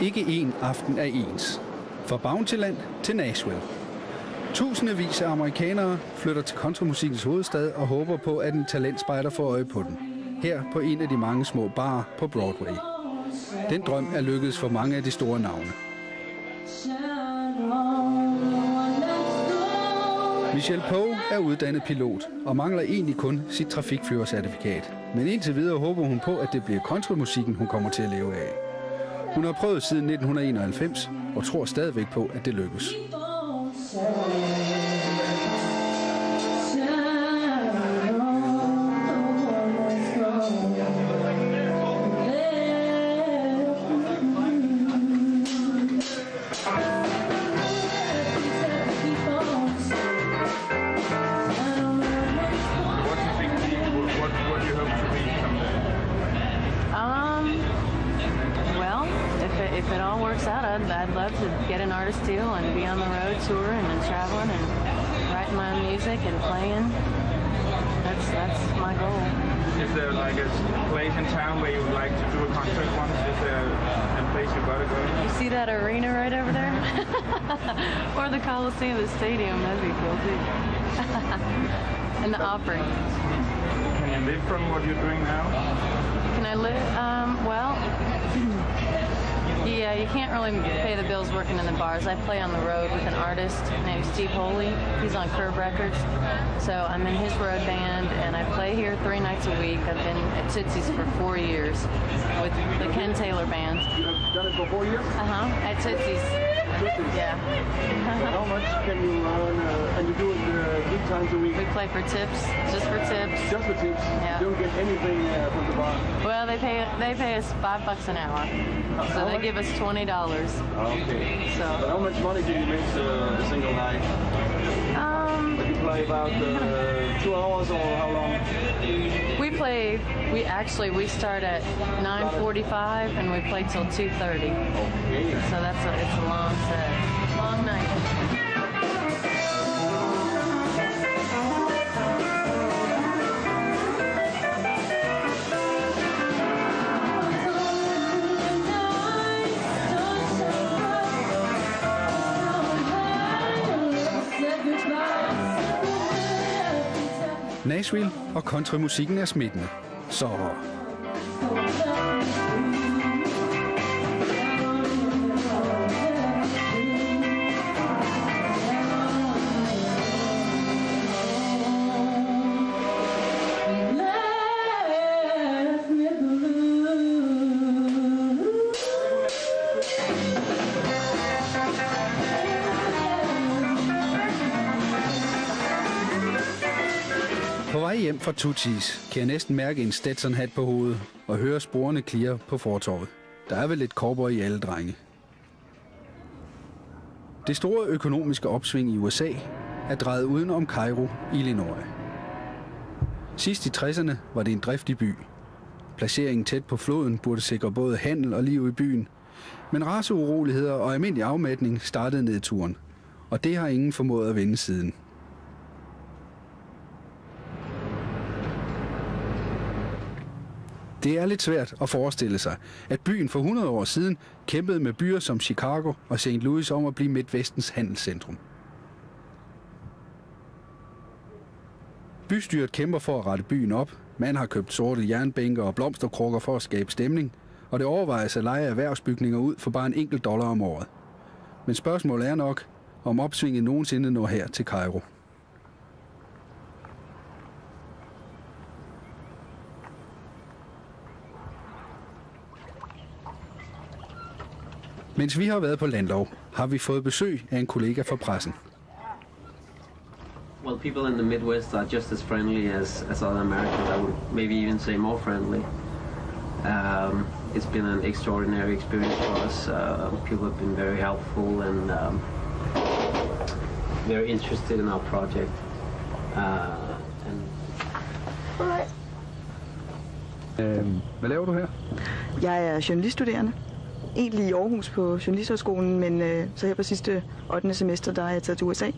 Ikke en aften er ens. Fra Bountyland til Nashville. Tusindvis af amerikanere flytter til countrymusikkens hovedstad og håber på, at en talentspejder får øje på den. Her på en af de mange små barer på Broadway. Den drøm er lykkedes for mange af de store navne. Michelle Poe er uddannet pilot og mangler egentlig kun sit trafikførercertifikat. Men indtil videre håber hun på, at det bliver countrymusikken, hun kommer til at leve af. Hun har prøvet siden 1991 og tror stadigvæk på, at det lykkes. If it all works out, I'd love to get an artist deal and be on the road touring and traveling and writing my music and playing. That's my goal. Is there like a place in town where you would like to do a concert once? Is there a place you gotta go? You see that arena right over there? Or the Coliseum, the stadium, that'd be cool too. And the Opry. Can you live from what you're doing now? Can I live? Well, yeah, you can't really pay the bills working in the bars. I play on the road with an artist named Steve Holy. He's on Curb Records. So I'm in his road band, and I play here 3 nights a week. I've been at Tootsie's for 4 years with the Ken Taylor Band. You have done it for 4 years? At Tootsie's. Yeah. How much can you earn, and you do it 3 times a week? We play for tips, just for tips. Just for tips? Yeah. You don't get anything from the bar? Well, they pay us $5 an hour. So they give us $20. Okay. So. But how much money do you make a single night? You play about 2 hours or how long? We start at 9:45 and we play till 2:30. Okay. So it's a long set, long night. Nashville og countrymusikken er smittende. Så på vej hjem fra Tootsies kan jeg næsten mærke en Stetson-hat på hovedet og høre sporene klirre på fortovet. Der er vel lidt cowboy i alle drenge. Det store økonomiske opsving i USA er drejet uden om Cairo, Illinois. Sidst i 60'erne var det en driftig by. Placeringen tæt på floden burde sikre både handel og liv i byen, men raceuroligheder og almindelig afmatning startede nedturen, og det har ingen formået at vende siden. Det er lidt svært at forestille sig, at byen for 100 år siden kæmpede med byer som Chicago og St. Louis om at blive Midtvestens handelscentrum. Bystyret kæmper for at rette byen op. Man har købt sorte jernbænker og blomsterkrukker for at skabe stemning, og det overvejes at leje erhvervsbygninger ud for bare $1 om året. Men spørgsmålet er nok, om opsvinget nogensinde når her til Cairo. Mens vi har været på Landlov, har vi fået besøg af en kollega fra pressen. Well, people in the Midwest are just as friendly as other Americans. I would maybe even say more friendly. It's been an extraordinary experience for us. People have been very helpful and very interested in our project. Hvad laver du her? Jeg er journaliststuderende. Egentlig i Aarhus på Journalisthøjskolen, men så her på sidste 8. semester, der er jeg taget til USA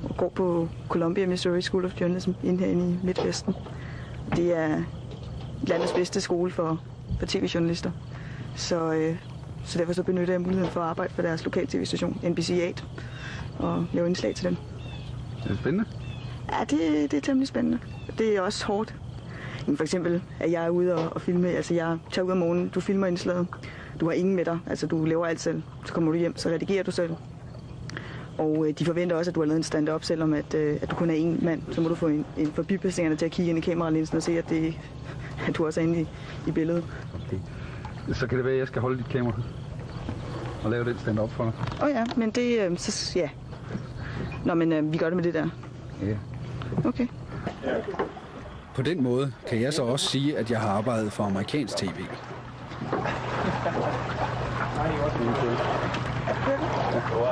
og går på Columbia, Missouri School of Journalism inde i Midtvesten. Det er landets bedste skole for tv-journalister. Så Så derfor så benytter jeg muligheden for at arbejde for deres lokal tv-station, NBC8, og lave indslag til dem. Det er spændende. Ja, det er temmelig spændende. Det er også hårdt. For eksempel, at jeg er ude og filme. Altså, jeg tager ud om morgenen, du filmer indslaget. Du har ingen med dig. Altså, du laver alt selv. Så kommer du hjem, så redigerer du selv. Og de forventer også, at du har lavet en stand-up, selvom at du kun er en mand. Så må du få en forbipasserende til at kigge ind i kameralinsen og se, at du også er inde i billedet. Okay. Så kan det være, at jeg skal holde dit kamera og lave den stand-up for dig? Ja, men det... så, ja. Nå, men vi gør det med det der. Ja. Okay. På den måde kan jeg så også sige, at jeg har arbejdet for amerikansk tv.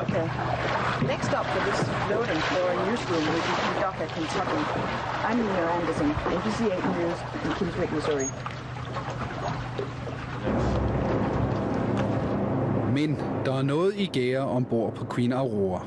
Okay. Next up for this loading for a newsroom will be Paducah, Kentucky. I'm Nina Anderson, NBC8 News in Kingswick, Missouri. Men der er noget i gære ombord på Queen Aurora.